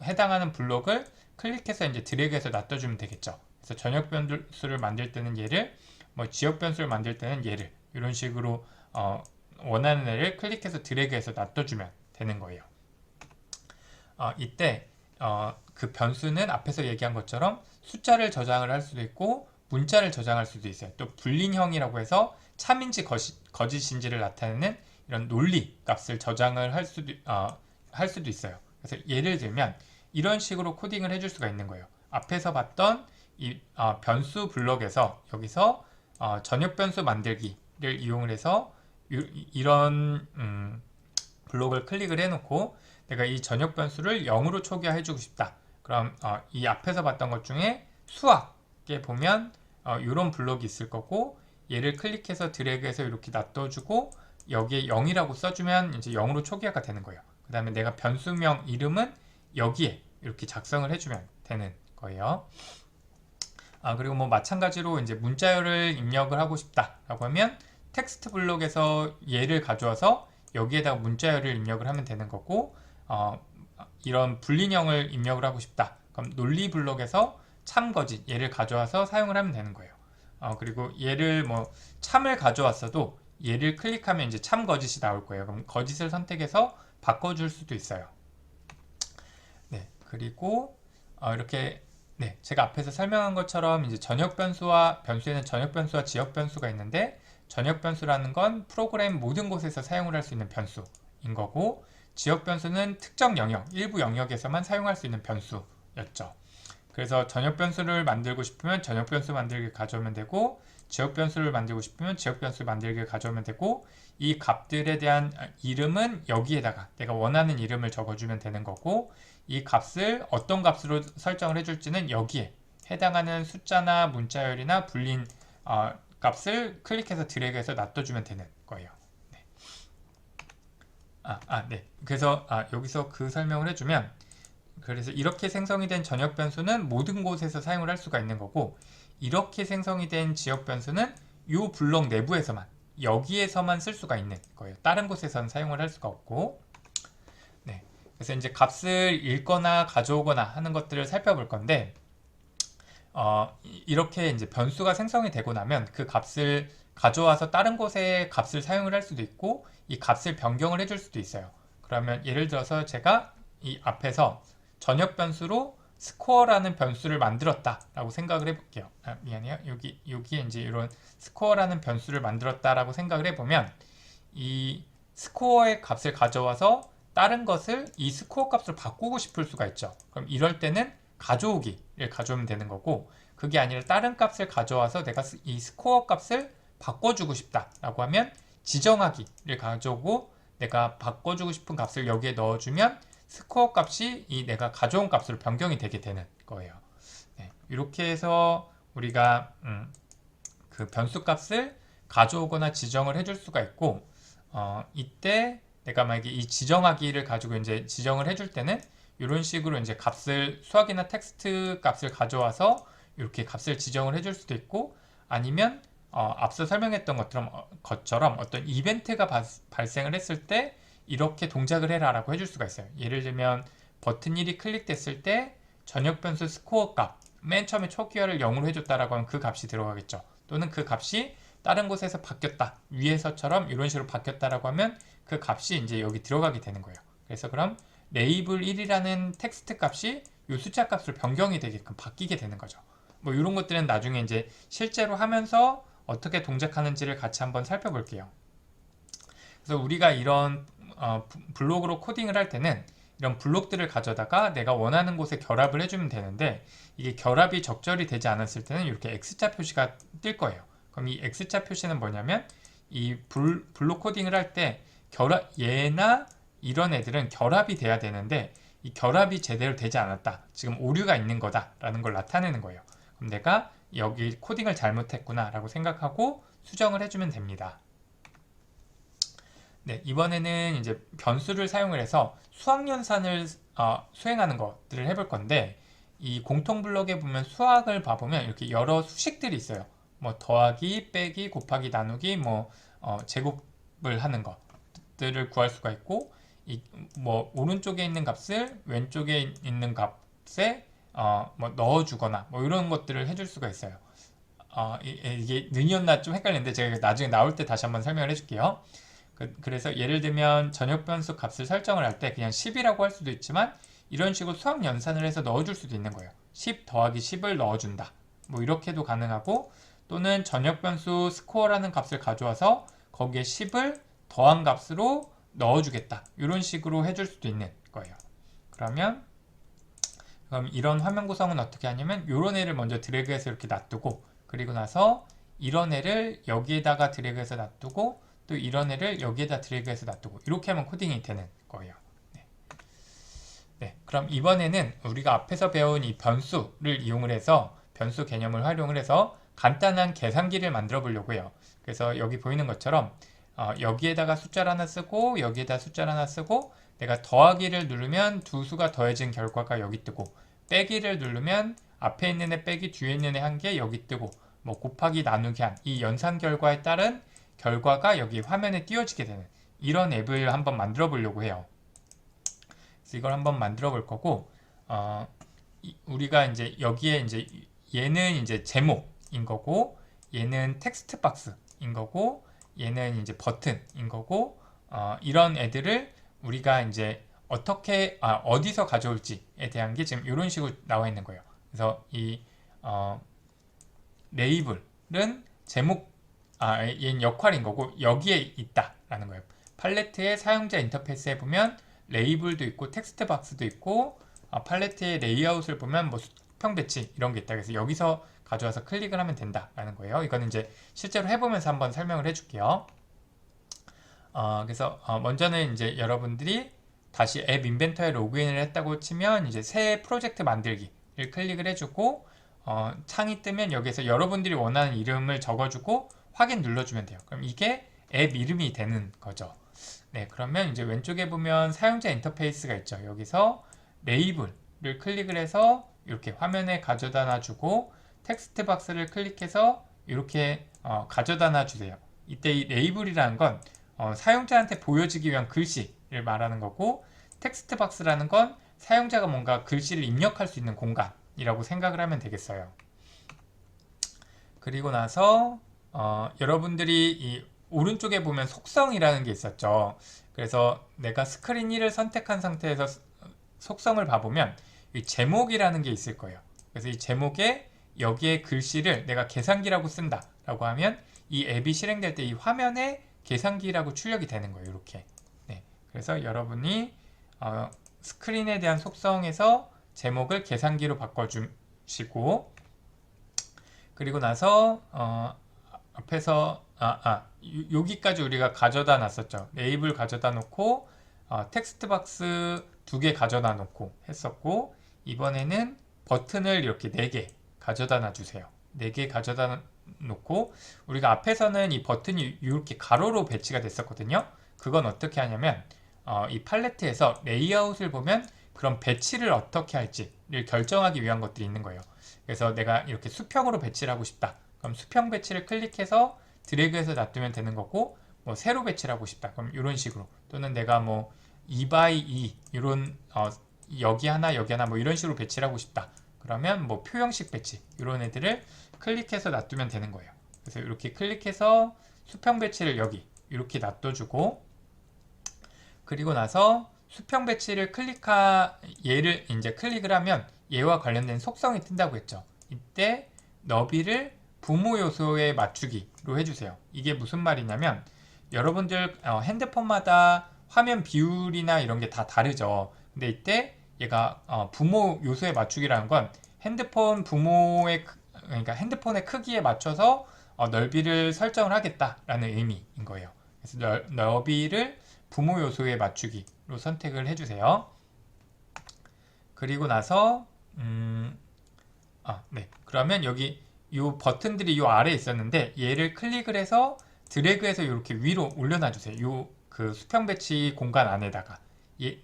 해당하는 블록을 클릭해서 이제 드래그해서 놔둬주면 되겠죠. 그래서 전역 변수를 만들 때는 얘를 뭐 지역 변수를 만들 때는 얘를 이런 식으로 원하는 애를 클릭해서 드래그해서 놔둬주면 되는 거예요. 이때 그 변수는 앞에서 얘기한 것처럼 숫자를 저장을 할 수도 있고 문자를 저장할 수도 있어요. 또 불린형이라고 해서 참인지 거짓인지를 나타내는 이런 논리 값을 저장을 할 수도 있어요. 그래서 예를 들면 이런 식으로 코딩을 해줄 수가 있는 거예요. 앞에서 봤던 이 변수 블럭에서 여기서 전역 변수 만들기를 이용을 해서 이런 블록을 클릭을 해놓고 내가 이 전역 변수를 0으로 초기화해주고 싶다. 그럼 이 앞에서 봤던 것 중에 수학에 보면 이런 블록이 있을 거고 얘를 클릭해서 드래그해서 이렇게 놔둬주고 여기에 0이라고 써주면 이제 0으로 초기화가 되는 거예요. 그 다음에 내가 변수명 이름은 여기에 이렇게 작성을 해주면 되는 거예요. 그리고 뭐 마찬가지로 이제 문자열을 입력을 하고 싶다라고 하면 텍스트 블록에서 얘를 가져와서 여기에다가 문자열을 입력을 하면 되는 거고, 이런 불린형을 입력을 하고 싶다. 그럼 논리 블록에서 참 거짓 얘를 가져와서 사용을 하면 되는 거예요. 그리고 얘를 뭐 참을 가져왔어도 얘를 클릭하면 이제 참 거짓이 나올 거예요. 그럼 거짓을 선택해서 바꿔줄 수도 있어요. 네, 그리고 이렇게 네, 제가 앞에서 설명한 것처럼 이제 전역 변수와 변수에는 전역 변수와 지역 변수가 있는데, 전역 변수라는 건 프로그램 모든 곳에서 사용을 할 수 있는 변수인 거고, 지역 변수는 특정 영역, 일부 영역에서만 사용할 수 있는 변수였죠. 그래서 전역 변수를 만들고 싶으면 전역 변수 만들기 가져오면 되고, 지역 변수를 만들고 싶으면 지역 변수 만들기 가져오면 되고, 이 값들에 대한 이름은 여기에다가 내가 원하는 이름을 적어주면 되는 거고, 이 값을 어떤 값으로 설정을 해줄지는 여기에 해당하는 숫자나 문자열이나 불린 값을 클릭해서 드래그해서 놔둬주면 되는 거예요. 네. 네. 그래서 여기서 그 설명을 해주면, 그래서 이렇게 생성이 된 전역 변수는 모든 곳에서 사용을 할 수가 있는 거고, 이렇게 생성이 된 지역 변수는 이 블록 내부에서만, 여기에서만 쓸 수가 있는 거예요. 다른 곳에서는 사용을 할 수가 없고. 네. 그래서 이제 값을 읽거나 가져오거나 하는 것들을 살펴볼 건데, 이렇게 이제 변수가 생성이 되고 나면 그 값을 가져와서 다른 곳에 값을 사용을 할 수도 있고, 이 값을 변경을 해줄 수도 있어요. 그러면 예를 들어서 제가 이 앞에서 전역 변수로 스코어라는 변수를 만들었다 라고 생각을 해볼게요. 미안해요. 여기에 이제 이런 스코어라는 변수를 만들었다 라고 생각을 해보면, 이 스코어의 값을 가져와서 다른 것을 이 스코어 값으로 바꾸고 싶을 수가 있죠. 그럼 이럴 때는 가져오기를 가져오면 되는 거고, 그게 아니라 다른 값을 가져와서 내가 이 스코어 값을 바꿔주고 싶다 라고 하면 지정하기를 가져오고, 내가 바꿔주고 싶은 값을 여기에 넣어주면 스코어 값이 이 내가 가져온 값으로 변경이 되게 되는 거예요. 네, 이렇게 해서 우리가 그 변수 값을 가져오거나 지정을 해줄 수가 있고, 이때 내가 만약에 이 지정하기를 가지고 이제 지정을 해줄 때는 이런 식으로 이제 값을 수학이나 텍스트 값을 가져와서 이렇게 값을 지정을 해줄 수도 있고, 아니면 앞서 설명했던 것처럼 어떤 이벤트가 발생을 했을 때 이렇게 동작을 해라 라고 해줄 수가 있어요. 예를 들면 버튼 1이 클릭됐을 때 전역 변수 스코어 값 맨 처음에 초기화를 0으로 해줬다라고 하면 그 값이 들어가겠죠. 또는 그 값이 다른 곳에서 바뀌었다, 위에서처럼 이런 식으로 바뀌었다라고 하면 그 값이 이제 여기 들어가게 되는 거예요. 그래서 그럼 레이블 1이라는 텍스트 값이 이 숫자 값으로 변경이 되게끔 바뀌게 되는 거죠. 뭐 이런 것들은 나중에 이제 실제로 하면서 어떻게 동작하는지를 같이 한번 살펴볼게요. 그래서 우리가 이런 블록으로 코딩을 할 때는 이런 블록들을 가져다가 내가 원하는 곳에 결합을 해주면 되는데, 이게 결합이 적절히 되지 않았을 때는 이렇게 X자 표시가 뜰 거예요. 그럼 이 X자 표시는 뭐냐면, 이 블록 코딩을 할 때 얘나 이런 애들은 결합이 돼야 되는데 이 결합이 제대로 되지 않았다, 지금 오류가 있는 거다라는 걸 나타내는 거예요. 그럼 내가 여기 코딩을 잘못했구나 라고 생각하고 수정을 해주면 됩니다. 네, 이번에는 이제 변수를 사용을 해서 수학연산을 수행하는 것들을 해볼 건데, 이 공통 블록에 보면 수학을 봐보면 이렇게 여러 수식들이 있어요. 뭐 더하기, 빼기, 곱하기, 나누기, 뭐 제곱을 하는 것들을 구할 수가 있고, 뭐 오른쪽에 있는 값을 왼쪽에 있는 값에 뭐 넣어주거나 뭐 이런 것들을 해줄 수가 있어요. 이게 는이었나 좀 헷갈리는데 제가 나중에 나올 때 다시 한번 설명을 해줄게요. 그래서 예를 들면 전역 변수 값을 설정을 할 때 그냥 10이라고 할 수도 있지만, 이런 식으로 수학 연산을 해서 넣어줄 수도 있는 거예요. 10 더하기 10을 넣어준다, 뭐 이렇게도 가능하고, 또는 전역 변수 스코어라는 값을 가져와서 거기에 10을 더한 값으로 넣어주겠다, 이런 식으로 해줄 수도 있는 거예요. 그럼 이런 화면 구성은 어떻게 하냐면, 이런 애를 먼저 드래그해서 이렇게 놔두고, 그리고 나서 이런 애를 여기에다가 드래그해서 놔두고, 또 이런 애를 여기에다 드래그해서 놔두고, 이렇게 하면 코딩이 되는 거예요. 네, 그럼 이번에는 우리가 앞에서 배운 이 변수를 이용을 해서, 변수 개념을 활용을 해서 간단한 계산기를 만들어 보려고 해요. 그래서 여기 보이는 것처럼 여기에다가 숫자를 하나 쓰고 여기에다 숫자를 하나 쓰고 내가 더하기를 누르면 두 수가 더해진 결과가 여기 뜨고 빼기를 누르면 앞에 있는 애 빼기 뒤에 있는 애 한 개 여기 뜨고 뭐 곱하기 나누기 한 이 연산 결과에 따른 결과가 여기 화면에 띄워지게 되는 이런 앱을 한번 만들어 보려고 해요. 그래서 이걸 한번 만들어 볼 거고 우리가 이제 여기에 이제 얘는 이제 제목인 거고 얘는 텍스트 박스인 거고 얘는 이제 버튼인 거고 이런 애들을 우리가 이제 어떻게 어디서 가져올지에 대한 게 지금 이런 식으로 나와 있는 거예요. 그래서 이 레이블은 제목 얘는 역할인 거고 여기에 있다라는 거예요. 팔레트의 사용자 인터페이스에 보면 레이블도 있고 텍스트 박스도 있고 팔레트의 레이아웃을 보면 뭐 수평 배치 이런 게 있다. 그래서 여기서 가져와서 클릭을 하면 된다라는 거예요. 이거는 이제 실제로 해보면서 한번 설명을 해줄게요. 그래서 먼저는 이제 여러분들이 다시 앱 인벤터에 로그인을 했다고 치면 이제 새 프로젝트 만들기를 클릭을 해주고 창이 뜨면 여기서 여러분들이 원하는 이름을 적어주고 확인 눌러주면 돼요. 그럼 이게 앱 이름이 되는 거죠. 네, 그러면 이제 왼쪽에 보면 사용자 인터페이스가 있죠. 여기서 레이블을 클릭을 해서 이렇게 화면에 가져다 놔주고 텍스트 박스를 클릭해서 이렇게 가져다 놔주세요. 이때 이 레이블이라는 건 사용자한테 보여지기 위한 글씨를 말하는 거고 텍스트 박스라는 건 사용자가 뭔가 글씨를 입력할 수 있는 공간이라고 생각을 하면 되겠어요. 그리고 나서 여러분들이 이 오른쪽에 보면 속성이라는 게 있었죠. 그래서 내가 스크린 1을 선택한 상태에서 속성을 봐보면 이 제목이라는 게 있을 거예요. 그래서 이 제목에 여기에 글씨를 내가 계산기라고 쓴다 라고 하면 이 앱이 실행될 때 이 화면에 계산기라고 출력이 되는 거예요. 이렇게. 네, 그래서 여러분이 스크린에 대한 속성에서 제목을 계산기로 바꿔주시고 그리고 나서 앞에서 여기까지 우리가 가져다 놨었죠. 레이블 가져다 놓고 텍스트 박스 2개 가져다 놓고 했었고 이번에는 버튼을 이렇게 4개 가져다 놔주세요. 4개 가져다 놓고 우리가 앞에서는 이 버튼이 이렇게 가로로 배치가 됐었거든요. 그건 어떻게 하냐면 이 팔레트에서 레이아웃을 보면 그런 배치를 어떻게 할지를 결정하기 위한 것들이 있는 거예요. 그래서 내가 이렇게 수평으로 배치를 하고 싶다. 그럼 수평 배치를 클릭해서 드래그해서 놔두면 되는 거고 뭐 세로 배치를 하고 싶다. 그럼 이런 식으로 또는 내가 뭐 2x2 이런 여기 하나 뭐 이런 식으로 배치를 하고 싶다. 그러면 뭐 표형식 배치 이런 애들을 클릭해서 놔두면 되는 거예요. 그래서 이렇게 클릭해서 수평 배치를 여기 이렇게 놔둬주고 그리고 나서 수평 배치를 얘를 이제 클릭을 하면 얘와 관련된 속성이 뜬다고 했죠. 이때 너비를 부모 요소에 맞추기로 해주세요. 이게 무슨 말이냐면 여러분들 핸드폰마다 화면 비율이나 이런 게 다 다르죠. 근데 이때 얘가 부모 요소에 맞추기라는 건 그러니까 핸드폰의 크기에 맞춰서 넓이를 설정을 하겠다라는 의미인 거예요. 그래서 너비를 부모 요소에 맞추기로 선택을 해주세요. 그리고 나서 네. 그러면 여기 이 버튼들이 이 아래에 있었는데 얘를 클릭을 해서 드래그해서 이렇게 위로 올려놔주세요. 그 수평 배치 공간 안에다가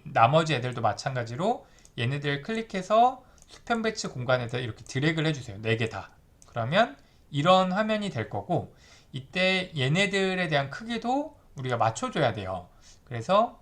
나머지 애들도 마찬가지로 얘네들 클릭해서 수평 배치 공간에다 이렇게 드래그를 해주세요. 4개 다. 그러면 이런 화면이 될 거고 이때 얘네들에 대한 크기도 우리가 맞춰줘야 돼요. 그래서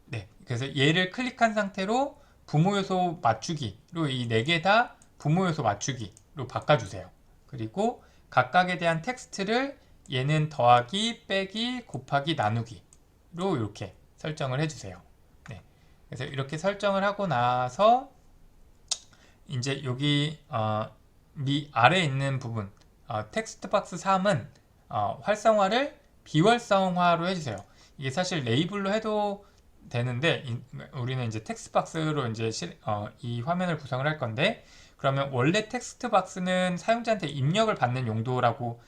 네, 그래서 얘를 클릭한 상태로 부모 요소 맞추기로 이 4개 다 부모 요소 맞추기로 바꿔주세요. 그리고 각각에 대한 텍스트를 얘는 더하기, 빼기, 곱하기, 나누기로 이렇게 설정을 해주세요. 네, 그래서 이렇게 설정을 하고 나서 이제 여기 아래에 있는 부분 텍스트 박스 3은 활성화를 비활성화로 해주세요. 이게 사실 레이블로 해도 되는데 우리는 이제 텍스트 박스로 이제 이 화면을 구성을 할 건데 그러면 원래 텍스트 박스는 사용자한테 입력을 받는 용도라고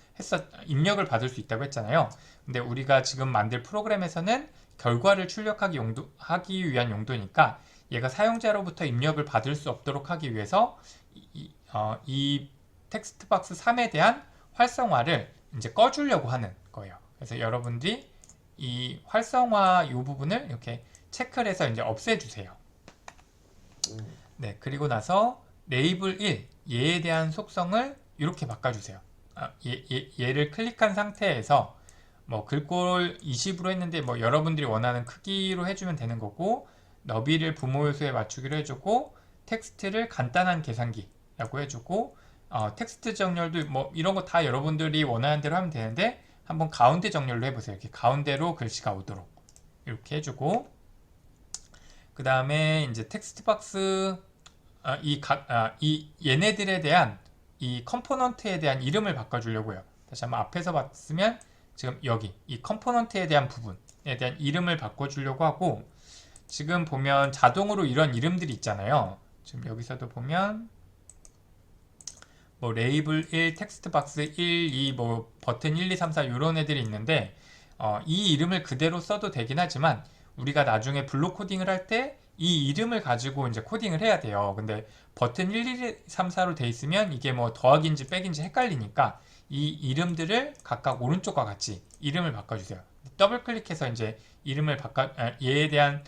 입력을 받을 수 있다고 했잖아요. 근데 우리가 지금 만들 프로그램에서는 결과를 출력하기 위한 용도니까 얘가 사용자로부터 입력을 받을 수 없도록 하기 위해서 이 텍스트 박스 3에 대한 활성화를 이제 꺼주려고 하는 거예요. 그래서 여러분들이 이 활성화 이 부분을 이렇게 체크를 해서 이제 없애주세요. 네, 그리고 나서 레이블 1, 얘에 대한 속성을 이렇게 바꿔주세요. 얘를 클릭한 상태에서 뭐 글꼴 20으로 했는데 뭐 여러분들이 원하는 크기로 해주면 되는 거고, 너비를 부모 요소에 맞추기로 해주고, 텍스트를 간단한 계산기라고 해주고, 텍스트 정렬도 뭐 이런 거 다 여러분들이 원하는 대로 하면 되는데, 한번 가운데 정렬로 해보세요. 이렇게 가운데로 글씨가 오도록 이렇게 해주고, 그 다음에 이제 텍스트 박스 이 얘네들에 대한 이 컴포넌트에 대한 이름을 바꿔주려고요. 다시 한번 앞에서 봤으면 지금 여기 이 컴포넌트에 대한 부분에 대한 이름을 바꿔주려고 하고, 지금 보면 자동으로 이런 이름들이 있잖아요. 지금 여기서도 보면 뭐 레이블 1, 텍스트 박스 1, 2, 뭐 버튼 1, 2, 3, 4 이런 애들이 있는데 이 이름을 그대로 써도 되긴 하지만 우리가 나중에 블록 코딩을 할 때 이 이름을 가지고 이제 코딩을 해야 돼요. 근데 버튼 1, 2, 3, 4로 돼 있으면 이게 뭐 더하기인지 빼기인지 헷갈리니까 이 이름들을 각각 오른쪽과 같이 이름을 바꿔주세요. 더블 클릭해서 이제 이름을 얘에 대한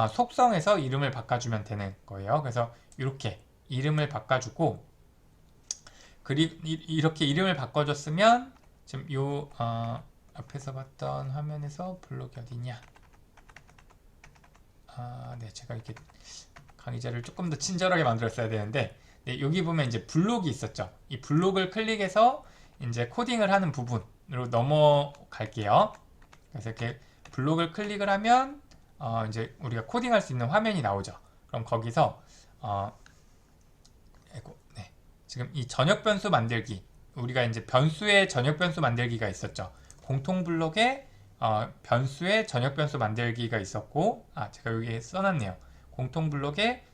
속성에서 이름을 바꿔주면 되는 거예요. 그래서 이렇게 이름을 바꿔주고, 그리고 이렇게 이름을 바꿔줬으면 지금 요 앞에서 봤던 화면에서 블록이 어디냐? 네, 제가 이렇게 강의자를 조금 더 친절하게 만들었어야 되는데, 네, 여기 보면 이제 블록이 있었죠. 이 블록을 클릭해서 이제 코딩을 하는 부분으로 넘어갈게요. 그래서 이렇게 블록을 클릭을 하면 이제 우리가 코딩할 수 있는 화면이 나오죠. 그럼 거기서 네. 지금 이 전역 변수 만들기, 우리가 이제 변수의 전역 변수 만들기가 있었죠. 공통 블록에 변수의 전역 변수 만들기가 있었고, 제가 여기에 써놨네요. 공통 블록에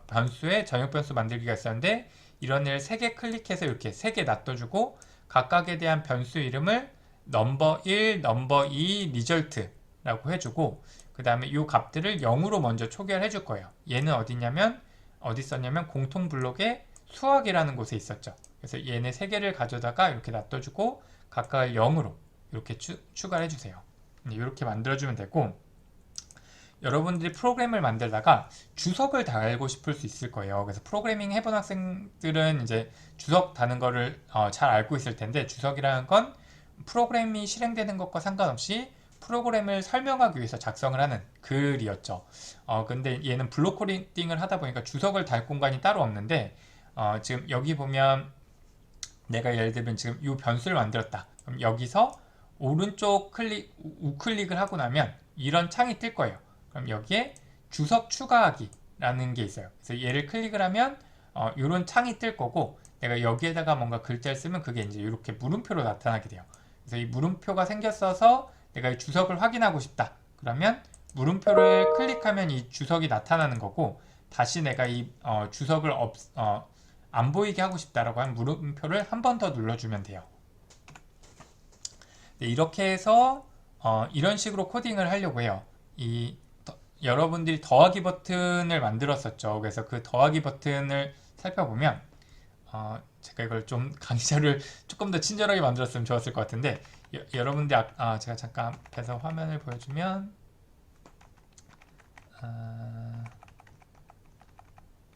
변수의 전역 변수 만들기가 있었는데, 이런 애를 3개 클릭해서 이렇게 3개 놔둬주고, 각각에 대한 변수 이름을 넘버 1, 넘버 2, 리절트라고 해주고, 그 다음에 이 값들을 0으로 먼저 초기화를 해줄 거예요. 얘는 어디 썼냐면 공통 블록에 수학이라는 곳에 있었죠. 그래서 얘네 3개를 가져다가 이렇게 놔둬주고 각각을 0으로 이렇게 추가를 해주세요. 이렇게 만들어주면 되고, 여러분들이 프로그램을 만들다가 주석을 달고 싶을 수 있을 거예요. 그래서 프로그래밍 해본 학생들은 이제 주석 다는 거를 잘 알고 있을 텐데, 주석이라는 건 프로그램이 실행되는 것과 상관없이 프로그램을 설명하기 위해서 작성을 하는 글이었죠. 근데 얘는 블록 코딩을 하다 보니까 주석을 달 공간이 따로 없는데, 지금 여기 보면 내가 예를 들면 지금 이 변수를 만들었다. 그럼 여기서 오른쪽 우클릭을 하고 나면 이런 창이 뜰 거예요. 그럼 여기에 주석 추가하기라는 게 있어요. 그래서 얘를 클릭을 하면 이런 창이 뜰 거고, 내가 여기에다가 뭔가 글자를 쓰면 그게 이제 이렇게 물음표로 나타나게 돼요. 그래서 이 물음표가 생겼어서 내가 이 주석을 확인하고 싶다. 그러면 물음표를 클릭하면 이 주석이 나타나는 거고, 다시 내가 이 주석을 안 보이게 하고 싶다라고 하면 물음표를 한 번 더 눌러주면 돼요. 네, 이렇게 해서 이런 식으로 코딩을 하려고 해요. 여러분들이 더하기 버튼을 만들었었죠. 그래서 그 더하기 버튼을 살펴보면 제가 이걸 좀 강의자를 조금 더 친절하게 만들었으면 좋았을 것 같은데, 여러분들 제가 잠깐 앞에서 화면을 보여주면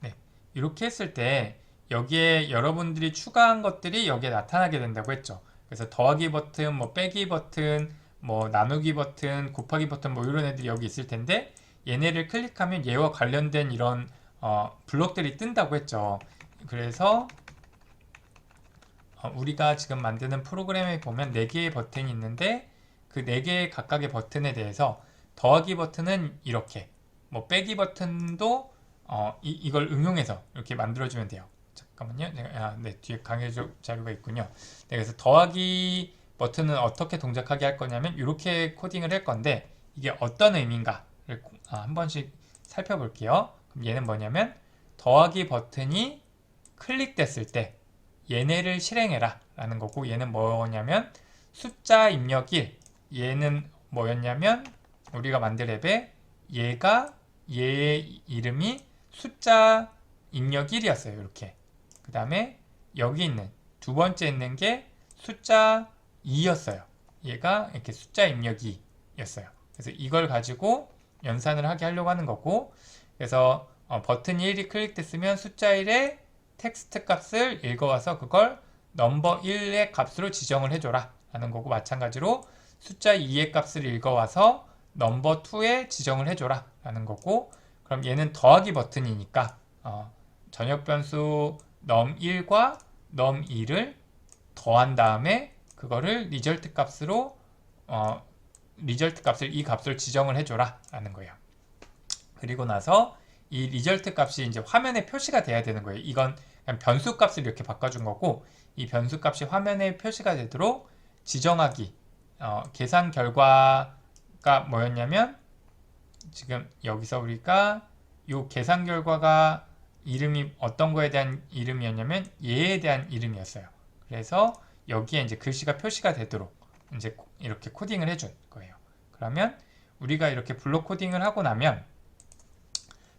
네, 이렇게 했을 때 여기에 여러분들이 추가한 것들이 여기에 나타나게 된다고 했죠. 그래서 더하기 버튼, 뭐 빼기 버튼, 뭐 나누기 버튼, 곱하기 버튼, 뭐 이런 애들이 여기 있을 텐데, 얘네를 클릭하면 얘와 관련된 이런 블록들이 뜬다고 했죠. 그래서 우리가 지금 만드는 프로그램에 보면 4개의 버튼이 있는데, 그 4개의 각각의 버튼에 대해서 더하기 버튼은 이렇게, 뭐 빼기 버튼도 이걸 응용해서 이렇게 만들어주면 돼요. 잠깐만요. 네, 뒤에 강의 자료가 있군요. 네, 그래서 더하기 버튼은 어떻게 동작하게 할 거냐면 이렇게 코딩을 할 건데, 이게 어떤 의미인가를 한 번씩 살펴볼게요. 그럼 얘는 뭐냐면, 더하기 버튼이 클릭됐을 때 얘네를 실행해라 라는 거고, 얘는 뭐냐면 숫자 입력 1, 얘는 뭐였냐면 우리가 만들 앱에 얘의 이름이 숫자 입력 1이었어요. 이렇게. 그 다음에 여기 있는 두 번째 있는 게 숫자 2였어요. 얘가 이렇게 숫자 입력이 였어요. 그래서 이걸 가지고 연산을 하려고 하는 거고, 그래서 버튼 1이 클릭됐으면 숫자 1의 텍스트 값을 읽어와서 그걸 넘버 1의 값으로 지정을 해줘라 하는 거고, 마찬가지로 숫자 2의 값을 읽어와서 넘버 2에 지정을 해줘라 라는 거고, 그럼 얘는 더하기 버튼이니까 전역 변수 num1과 num2를 더한 다음에 그거를 리절트 값으로 리절트 값을 이 값을 지정을 해줘라 라는 거예요. 그리고 나서 이 리절트 값이 이제 화면에 표시가 돼야 되는 거예요. 이건 그냥 변수 값을 이렇게 바꿔준 거고, 이 변수 값이 화면에 표시가 되도록 지정하기, 계산 결과가 뭐였냐면, 지금 여기서 우리가 이 계산 결과가 이름이 어떤 거에 대한 이름이었냐면 얘에 대한 이름이었어요. 그래서 여기에 이제 글씨가 표시가 되도록 이제 이렇게 코딩을 해준 거예요. 그러면 우리가 이렇게 블록 코딩을 하고 나면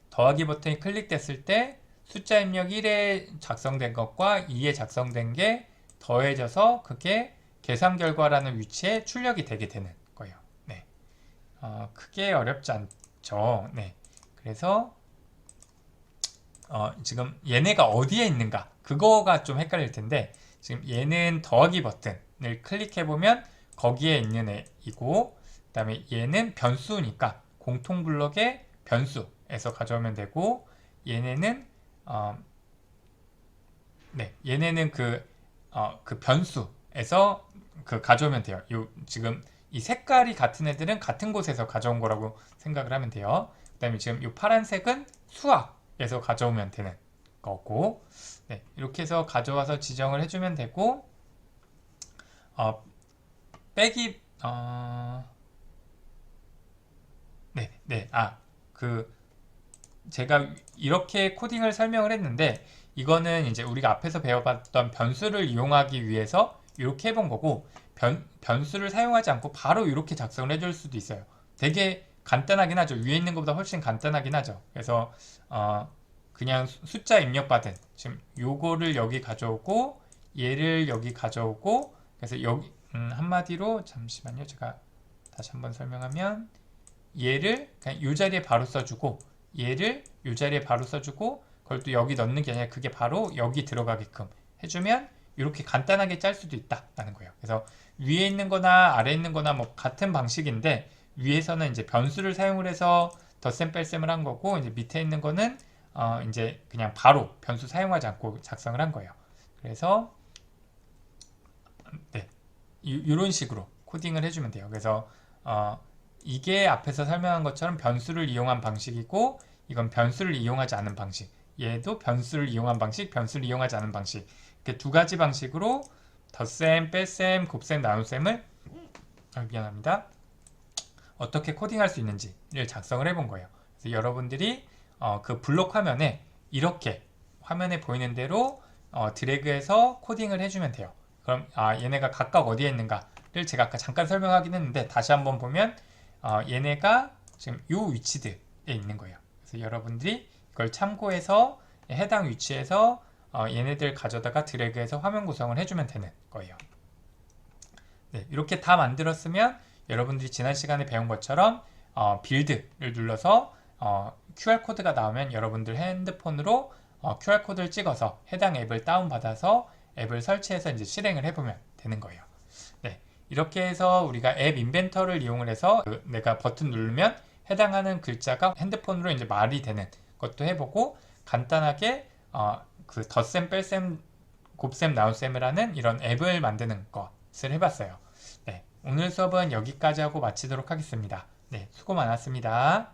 더하기 버튼이 클릭됐을 때 숫자 입력 1에 작성된 것과 2에 작성된 게 더해져서 그게 계산 결과라는 위치에 출력이 되게 되는 거예요. 네. 크게 어렵지 않죠. 네. 그래서 지금 얘네가 어디에 있는가 그거가 좀 헷갈릴 텐데, 지금 얘는 더하기 버튼을 클릭해보면 거기에 있는 애이고, 그 다음에 얘는 변수니까 공통 블럭의 변수에서 가져오면 되고, 얘네는 얘네는 그 변수에서 가져오면 돼요. 지금 이 색깔이 같은 애들은 같은 곳에서 가져온 거라고 생각을 하면 돼요. 그 다음에 지금 이 파란색은 수학에서 가져오면 되는 거고, 네, 이렇게 해서 가져와서 지정을 해주면 되고, 빼기, 제가 이렇게 코딩을 설명을 했는데, 이거는 이제 우리가 앞에서 배워봤던 변수를 이용하기 위해서 이렇게 해본 거고, 변수를 사용하지 않고 바로 이렇게 작성을 해줄 수도 있어요. 되게 간단하긴 하죠. 위에 있는 것보다 훨씬 간단하긴 하죠. 그래서 그냥 숫자 입력받은, 지금 요거를 여기 가져오고 얘를 여기 가져오고, 그래서 여기 한마디로, 잠시만요, 제가 다시 한번 설명하면, 얘를 그냥 요 자리에 바로 써주고 얘를 요 자리에 바로 써주고, 그걸 또 여기 넣는 게 아니라 그게 바로 여기 들어가게끔 해주면 이렇게 간단하게 짤 수도 있다라는 거예요. 그래서 위에 있는 거나 아래에 있는 거나 뭐 같은 방식인데, 위에서는 이제 변수를 사용을 해서 덧셈 뺄셈을 한 거고, 이제 밑에 있는 거는 이제 그냥 바로 변수 사용하지 않고 작성을 한 거예요. 그래서 네, 이런 식으로 코딩을 해주면 돼요. 그래서 이게 앞에서 설명한 것처럼 변수를 이용한 방식이고, 이건 변수를 이용하지 않은 방식, 얘도 변수를 이용한 방식, 변수를 이용하지 않은 방식, 이렇게 두 가지 방식으로 덧셈, 뺄셈, 곱셈, 나눗셈을 미안합니다. 어떻게 코딩할 수 있는지를 작성을 해본 거예요. 그래서 여러분들이 그 블록 화면에 이렇게 화면에 보이는 대로 드래그해서 코딩을 해주면 돼요. 그럼 얘네가 각각 어디에 있는가를 제가 아까 잠깐 설명하긴 했는데, 다시 한번 보면 얘네가 지금 이 위치들에 있는 거예요. 그래서 여러분들이 이걸 참고해서 해당 위치에서 얘네들 가져다가 드래그해서 화면 구성을 해주면 되는 거예요. 네, 이렇게 다 만들었으면 여러분들이 지난 시간에 배운 것처럼 빌드를 눌러서 QR코드가 나오면 여러분들 핸드폰으로 QR코드를 찍어서 해당 앱을 다운받아서 앱을 설치해서 이제 실행을 해보면 되는 거예요. 네, 이렇게 해서 우리가 앱 인벤터를 이용을 해서 내가 버튼 누르면 해당하는 글자가 핸드폰으로 이제 말이 되는 것도 해보고, 간단하게 그 덧셈, 뺄셈, 곱셈, 나눗셈을 하는 이런 앱을 만드는 것을 해봤어요. 네, 오늘 수업은 여기까지 하고 마치도록 하겠습니다. 네, 수고 많았습니다.